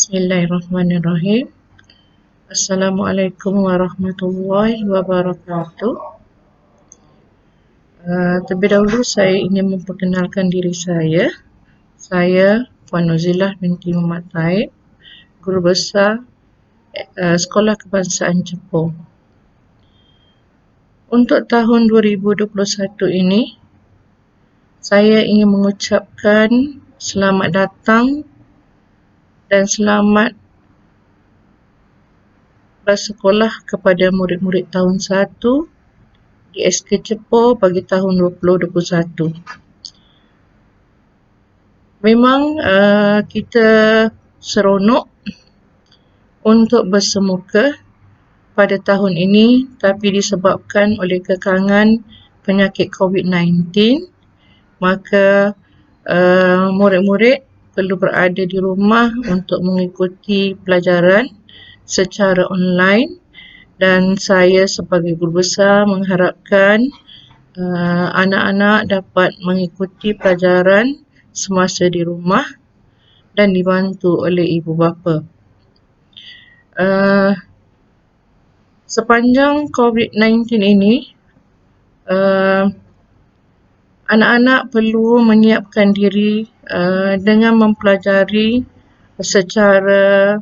Bismillahirrahmanirrahim. Assalamualaikum warahmatullahi wabarakatuh. Terlebih dahulu saya ingin memperkenalkan diri saya. Saya Puan Nuzilah binti Muhammad Taib, Guru Besar Sekolah Kebangsaan Cepoh. Untuk tahun 2021 ini, saya ingin mengucapkan selamat datang dan selamat bersekolah kepada murid-murid tahun 1 di SK Cepoh bagi tahun 2021. Memang kita seronok untuk bersemuka pada tahun ini, tapi disebabkan oleh kekangan penyakit COVID-19, maka murid-murid perlu berada di rumah untuk mengikuti pelajaran secara online, dan saya sebagai guru besar mengharapkan anak-anak dapat mengikuti pelajaran semasa di rumah dan dibantu oleh ibu bapa. Sepanjang COVID-19 ini, anak-anak perlu menyiapkan diri dengan mempelajari secara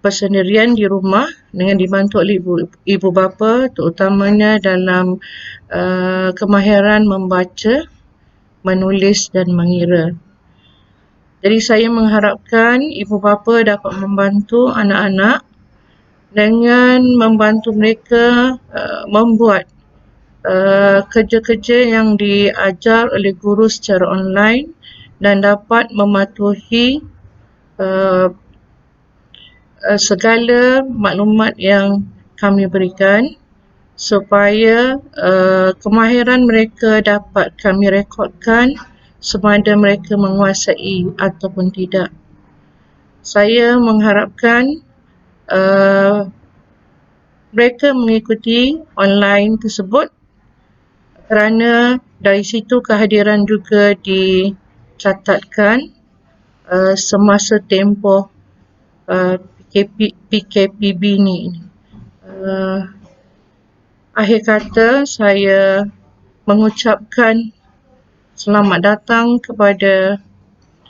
bersendirian di rumah dengan dibantu oleh ibu bapa, terutamanya dalam kemahiran membaca, menulis dan mengira. Jadi saya mengharapkan ibu bapa dapat membantu anak-anak dengan membantu mereka membuat kerja-kerja yang diajar oleh guru secara online dan dapat mematuhi segala maklumat yang kami berikan supaya kemahiran mereka dapat kami rekodkan sama ada mereka menguasai ataupun tidak. Saya mengharapkan mereka mengikuti online tersebut kerana dari situ kehadiran juga dicatatkan semasa tempoh PKPB ni. Akhir kata, saya mengucapkan selamat datang kepada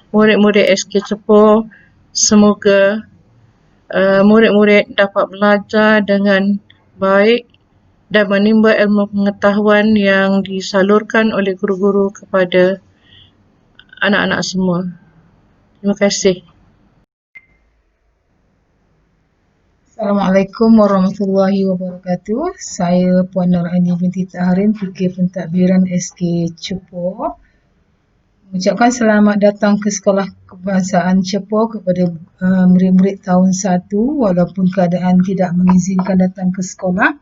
murid-murid SK Cepoh. Semoga murid-murid dapat belajar dengan baik dan menimba ilmu pengetahuan yang disalurkan oleh guru-guru kepada anak-anak semua. Terima kasih. Assalamualaikum warahmatullahi wabarakatuh. Saya Puan Nur Aini binti Taharin, Fikir Pentadbiran SK Cepoh. Mengucapkan selamat datang ke Sekolah Kebangsaan Cepoh kepada murid-murid tahun 1 walaupun keadaan tidak mengizinkan datang ke sekolah.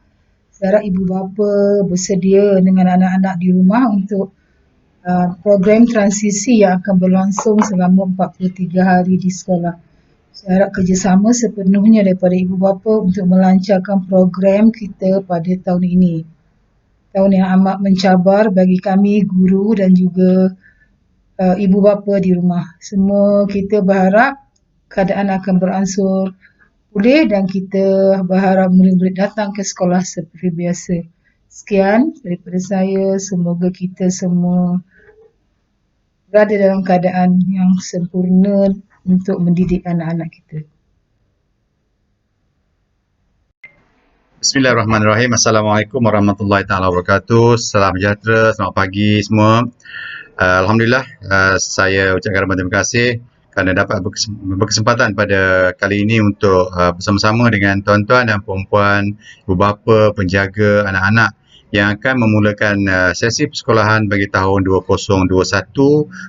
Saya harap ibu bapa bersedia dengan anak-anak di rumah untuk program transisi yang akan berlangsung selama 43 hari di sekolah. Saya harap kerjasama sepenuhnya daripada ibu bapa untuk melancarkan program kita pada tahun ini. Tahun yang amat mencabar bagi kami guru dan juga ibu bapa di rumah. Semua kita berharap keadaan akan beransur pulih dan kita berharap murid-murid datang ke sekolah seperti biasa. Sekian daripada saya. Semoga kita semua berada dalam keadaan yang sempurna untuk mendidik anak-anak kita. Bismillahirrahmanirrahim. Assalamualaikum warahmatullahi taala wabarakatuh. Salam sejahtera, selamat pagi semua. Alhamdulillah, saya ucapkan terima kasih kerana dapat berkesempatan pada kali ini untuk bersama-sama dengan tuan-tuan dan puan-puan, ibu bapa, penjaga anak-anak yang akan memulakan sesi persekolahan bagi tahun 2021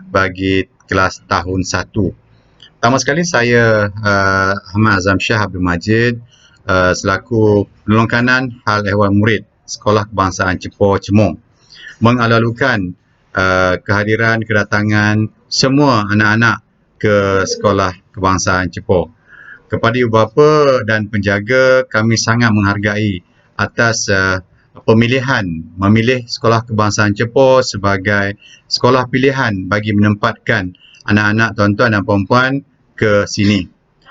bagi kelas tahun 1. Pertama sekali saya Ahmad Azam Shah Abdul Majid selaku penolong kanan hal ehwal murid Sekolah Kebangsaan Cepoh Cemong mengalalukan kehadiran kedatangan semua anak-anak ke Sekolah Kebangsaan Cepoh. Kepada ibu bapa dan penjaga, kami sangat menghargai atas pemilihan memilih Sekolah Kebangsaan Cepoh sebagai sekolah pilihan bagi menempatkan anak-anak tuan-tuan dan puan-puan ke sini.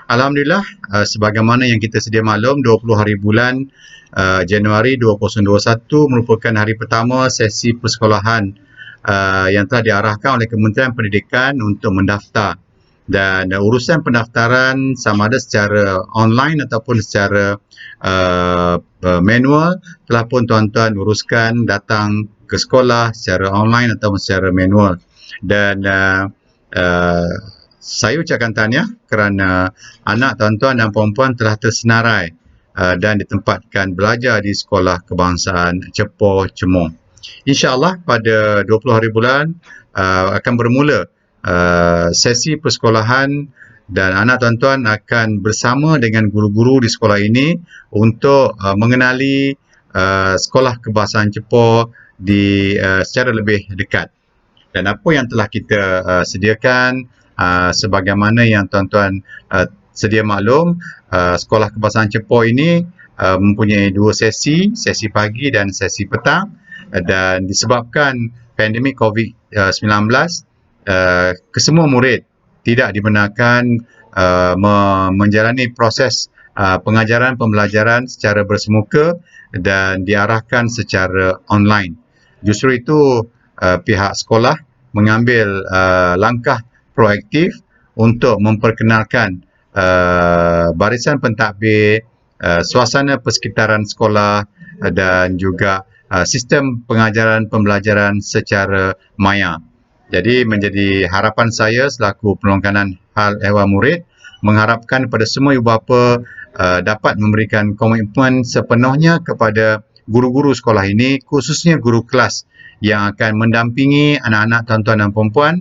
Alhamdulillah, sebagaimana yang kita sedia maklum, 20 hari bulan Januari 2021 merupakan hari pertama sesi persekolahan yang telah diarahkan oleh Kementerian Pendidikan untuk mendaftar. Dan urusan pendaftaran sama ada secara online ataupun secara manual telah pun tuan-tuan uruskan datang ke sekolah secara online ataupun secara manual. Dan saya ucapkan tahniah kerana anak tuan-tuan dan puan-puan telah tersenarai dan ditempatkan belajar di Sekolah Kebangsaan Cepoh Cemoh. InsyaAllah pada 20 hari bulan akan bermula sesi persekolahan dan anak tuan-tuan akan bersama dengan guru-guru di sekolah ini untuk mengenali Sekolah Kebangsaan Cepoh secara lebih dekat. Dan apa yang telah kita sediakan, sebagaimana yang tuan-tuan sedia maklum, Sekolah Kebangsaan Cepoh ini mempunyai dua sesi pagi dan sesi petang, dan disebabkan pandemik COVID-19, kesemua murid tidak dibenarkan menjalani proses pengajaran pembelajaran secara bersemuka dan diarahkan secara online. Justru itu pihak sekolah mengambil langkah proaktif untuk memperkenalkan barisan pentadbir, suasana persekitaran sekolah dan juga sistem pengajaran pembelajaran secara maya. Jadi menjadi harapan saya selaku penolakanan hal ehwal murid mengharapkan kepada semua ibu bapa dapat memberikan komitmen sepenuhnya kepada guru-guru sekolah ini, khususnya guru kelas yang akan mendampingi anak-anak tuan-tuan dan puan-puan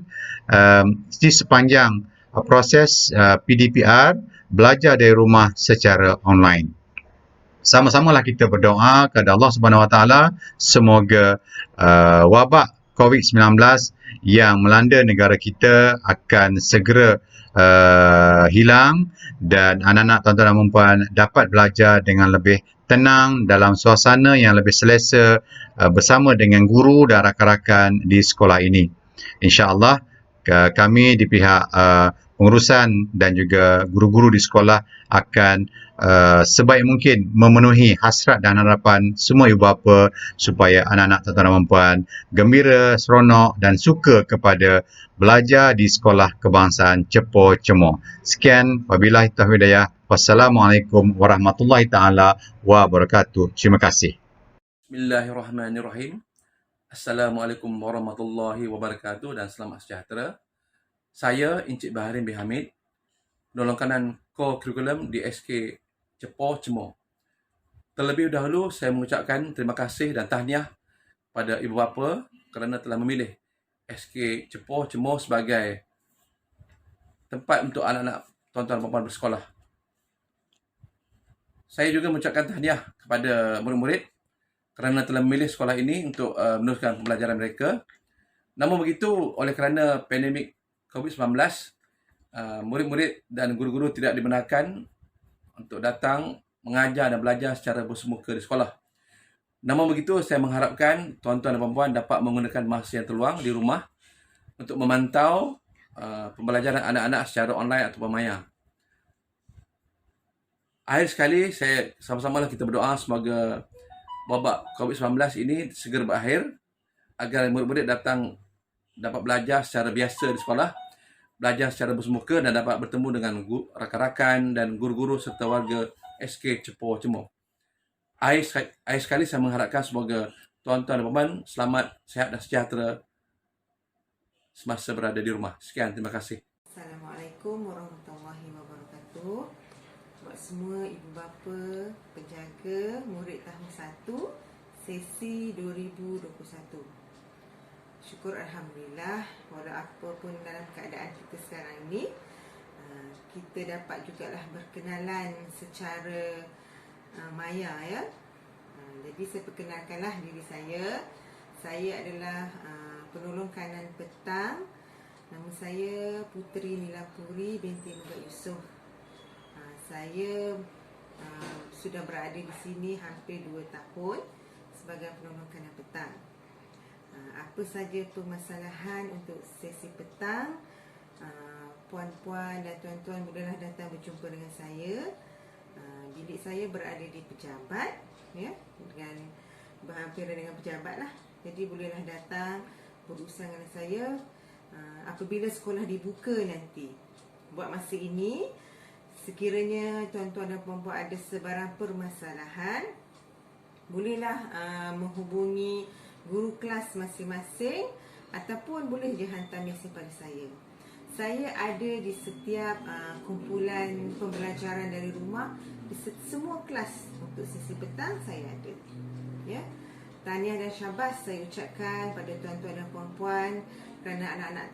di sepanjang proses PDPR, belajar dari rumah secara online. Sama-samalah kita berdoa kepada Allah Subhanahu Wa Taala semoga wabak COVID-19 yang melanda negara kita akan segera hilang dan anak-anak tuan-tuan dan puan-puan dapat belajar dengan lebih tenang dalam suasana yang lebih selesa bersama dengan guru dan rakan-rakan di sekolah ini. InsyaAllah kami di pihak pengurusan dan juga guru-guru di sekolah akan sebaik mungkin memenuhi hasrat dan harapan semua ibu bapa supaya anak-anak tuan-tuan dan puan-puan gembira, seronok dan suka kepada belajar di Sekolah Kebangsaan Cepoh Cemoh. Sekian, wabillahi taufiq hidayah. Wassalamualaikum warahmatullahi taala wabarakatuh. Terima kasih. Bismillahirrahmanirrahim. Assalamualaikum warahmatullahi wabarakatuh dan selamat sejahtera. Saya Encik Baharin bin Hamid, penolong kanan co-curriculum di SK Cepoh Cemoh. Terlebih dahulu saya mengucapkan terima kasih dan tahniah pada ibu bapa kerana telah memilih SK Cepoh Cemoh sebagai tempat untuk anak-anak tuan-tuan dan puan-puan bersekolah. Saya juga mengucapkan tahniah kepada murid-murid kerana telah memilih sekolah ini untuk meneruskan pembelajaran mereka. Namun begitu, oleh kerana pandemik COVID-19, murid-murid dan guru-guru tidak dibenarkan untuk datang mengajar dan belajar secara bersemuka di sekolah. Namun begitu, saya mengharapkan tuan-tuan dan puan-puan dapat menggunakan masa yang terluang di rumah untuk memantau pembelajaran anak-anak secara online atau maya. Akhir sekali, saya sama-samalah kita berdoa semoga wabak COVID-19 ini segera berakhir agar murid-murid dapat belajar secara biasa di sekolah, belajar secara bersemuka dan dapat bertemu dengan rakan-rakan dan guru-guru serta warga SK Cepoh Cemoh. Akhir sekali saya mengharapkan semoga tuan-tuan dan puan-puan selamat, sihat dan sejahtera semasa berada di rumah. Sekian, terima kasih. Assalamualaikum warahmatullahi wabarakatuh. Buat semua ibu bapa, penjaga, murid tahun 1, sesi 2021. Syukur Alhamdulillah, walau apa pun dalam keadaan kita sekarang ini, kita dapat jugalah berkenalan secara maya ya. Jadi saya perkenalkanlah diri saya. Saya adalah penolong kanan petang. Nama saya Puteri Nilapuri binti Muhammad Yusof. Saya sudah berada di sini hampir 2 tahun sebagai penolong kanan petang. Apa saja permasalahan untuk sesi petang, Puan-puan dan tuan-tuan mudahlah datang berjumpa dengan saya. Bilik saya berada di pejabat, ya, dengan berhampiran dengan pejabat lah. Jadi bolehlah datang berurusan dengan saya apabila sekolah dibuka nanti. Buat masa ini, sekiranya tuan-tuan dan puan-puan ada sebarang permasalahan, bolehlah menghubungi guru kelas masing-masing ataupun boleh je hantar mesej pada saya. Saya ada di setiap kumpulan pembelajaran dari rumah, di semua kelas. Untuk sesi petang saya ada. Ya. Tahniah dan syabas saya ucapkan pada tuan-tuan dan puan-puan kerana anak-anak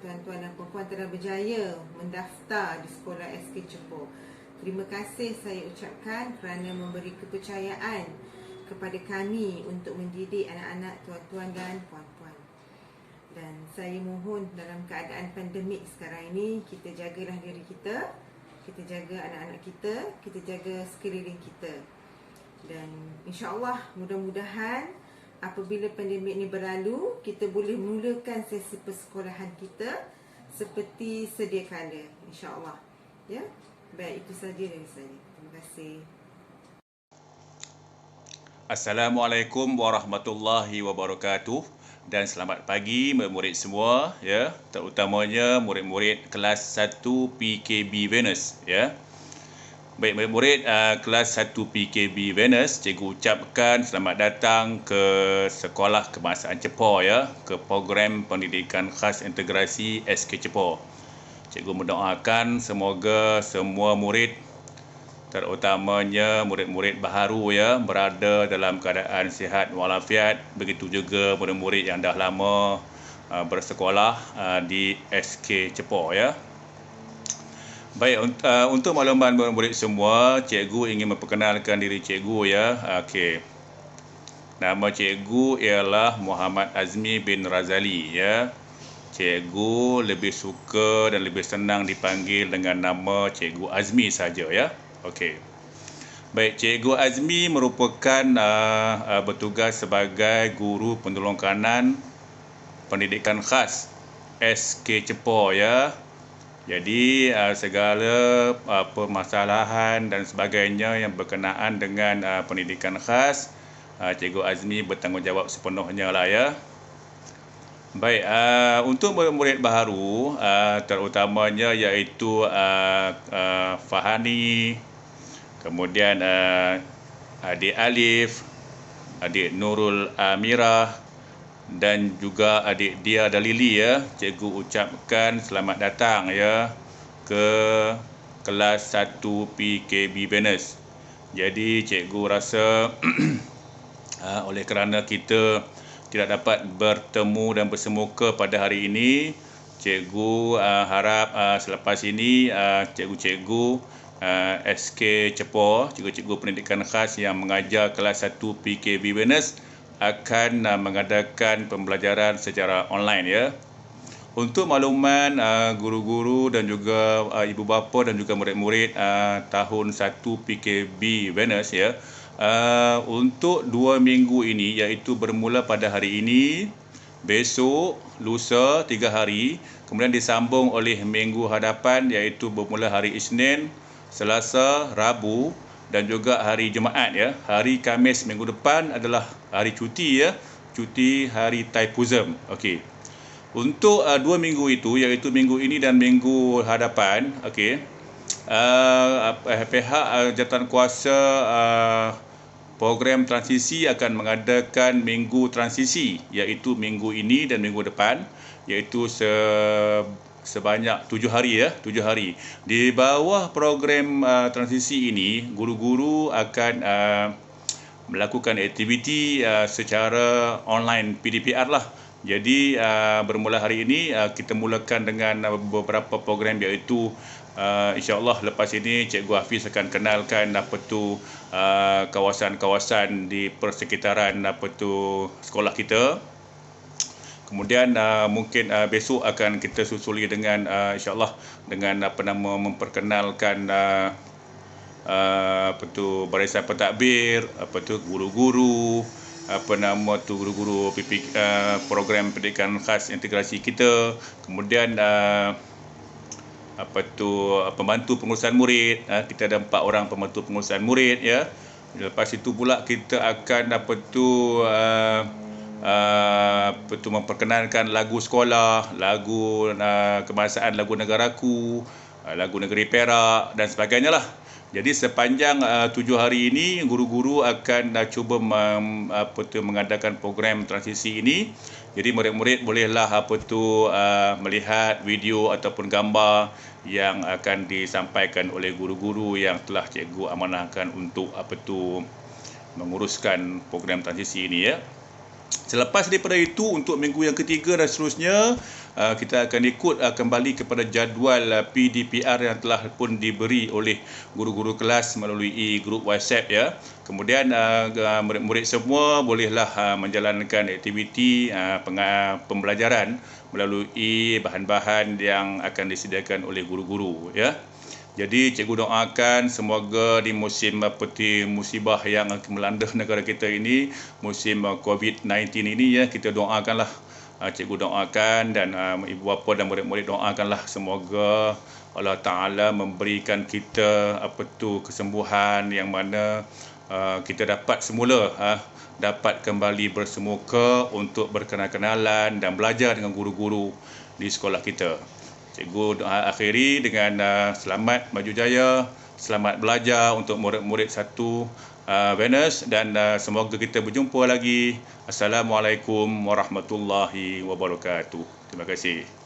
tuan-tuan dan puan-puan telah berjaya mendaftar di sekolah SK Cepoh. Terima kasih saya ucapkan kerana memberi kepercayaan kepada kami untuk mendidik anak-anak tuan-tuan dan puan-puan. Dan saya mohon dalam keadaan pandemik sekarang ini, kita jagalah diri kita, kita jaga anak-anak kita, kita jaga sekeliling kita. Dan insya-Allah mudah-mudahan apabila pandemik ini berlalu, kita boleh mulakan sesi persekolahan kita seperti sedia kala, insya-Allah. Ya. Baik, itu saja dari saya. Terima kasih. Assalamualaikum warahmatullahi wabarakatuh dan selamat pagi murid-murid semua, ya, terutamanya murid-murid kelas 1 PKB Venus, ya. Baik murid-murid kelas 1 PKB Venus, cikgu ucapkan selamat datang ke Sekolah Kebangsaan Cepoh, ya, ke program pendidikan khas integrasi SK Cepoh. Cikgu mendoakan semoga semua murid, terutamanya murid-murid baharu, ya, berada dalam keadaan sihat walafiat. Begitu juga murid-murid yang dah lama bersekolah di SK Cepoh, ya. Baik, untuk makluman murid-murid semua, cikgu ingin memperkenalkan diri cikgu, ya. Okey. Nama cikgu ialah Muhammad Azmi bin Razali, ya. Cikgu lebih suka dan lebih senang dipanggil dengan nama Cikgu Azmi saja, ya. Okey. Baik, Cikgu Azmi merupakan bertugas sebagai guru penolong kanan pendidikan khas SK Cepoh, ya. Jadi segala permasalahan dan sebagainya yang berkenaan dengan pendidikan khas, Cikgu Azmi bertanggungjawab sepenuhnya lah, ya. Baik, untuk murid-murid baharu, terutamanya iaitu Fahani, kemudian adik Alif, adik Nurul Amirah dan juga adik Dia Dalili, ya. Cikgu ucapkan selamat datang, ya, ke kelas 1 PKB Venus. Jadi cikgu rasa oleh kerana kita tidak dapat bertemu dan bersemuka pada hari ini, cikgu harap selepas ini cikgu-cikgu SK Cepoh, cikgu-cikgu pendidikan khas yang mengajar kelas 1 PKB Venus akan mengadakan pembelajaran secara online, ya. Untuk makluman guru-guru dan juga ibu bapa dan juga murid-murid tahun 1 PKB Venus, ya, untuk 2 minggu ini, iaitu bermula pada hari ini, besok, lusa 3 hari, kemudian disambung oleh minggu hadapan iaitu bermula hari Isnin, Selasa, Rabu dan juga hari Jumaat, ya. Hari Khamis minggu depan adalah hari cuti, ya. Cuti hari Thaipusam. Okey. Untuk 2 minggu itu, iaitu minggu ini dan minggu hadapan, okey, pihak jawatankuasa program transisi akan mengadakan minggu transisi, iaitu minggu ini dan minggu depan, iaitu sebanyak 7 hari, ya, 7 hari. Di bawah program transisi ini, guru-guru akan melakukan aktiviti secara online PDPR lah. Jadi bermula hari ini kita mulakan dengan beberapa program, iaitu insya-Allah lepas ini Cikgu Hafiz akan kenalkan apa tu kawasan-kawasan di persekitaran sekolah kita. Kemudian mungkin besok akan kita susuli dengan insya-Allah dengan memperkenalkan barisan pentadbir, guru-guru guru-guru program pendidikan khas integrasi kita, kemudian pembantu pengurusan murid, kita ada 4 orang pembantu pengurusan murid ya. Lepas itu pula kita akan memperkenalkan lagu sekolah, lagu kebangsaan, lagu negaraku, lagu negeri Perak dan sebagainya lah. Jadi sepanjang 7 hari ini guru-guru akan cuba mengadakan program transisi ini. Jadi murid-murid bolehlah melihat video ataupun gambar yang akan disampaikan oleh guru-guru yang telah cikgu amanahkan untuk menguruskan program transisi ini ya. Selepas daripada itu, untuk minggu yang ketiga dan seterusnya, kita akan ikut kembali kepada jadual PDPR yang telah pun diberi oleh guru-guru kelas melalui grup WhatsApp ya. Kemudian murid-murid semua bolehlah menjalankan aktiviti pembelajaran melalui bahan-bahan yang akan disediakan oleh guru-guru ya. Jadi cikgu doakan semoga di musim musibah yang melanda negara kita ini, musim COVID-19 ini ya, kita doakanlah, cikgu doakan dan ibu bapa dan murid-murid doakanlah semoga Allah Taala memberikan kita kesembuhan yang mana kita dapat semula dapat kembali bersemuka untuk berkenal-kenalan dan belajar dengan guru-guru di sekolah kita. Cikgu akhiri dengan selamat maju jaya, selamat belajar untuk murid-murid 1 Venus dan semoga kita berjumpa lagi. Assalamualaikum warahmatullahi wabarakatuh. Terima kasih.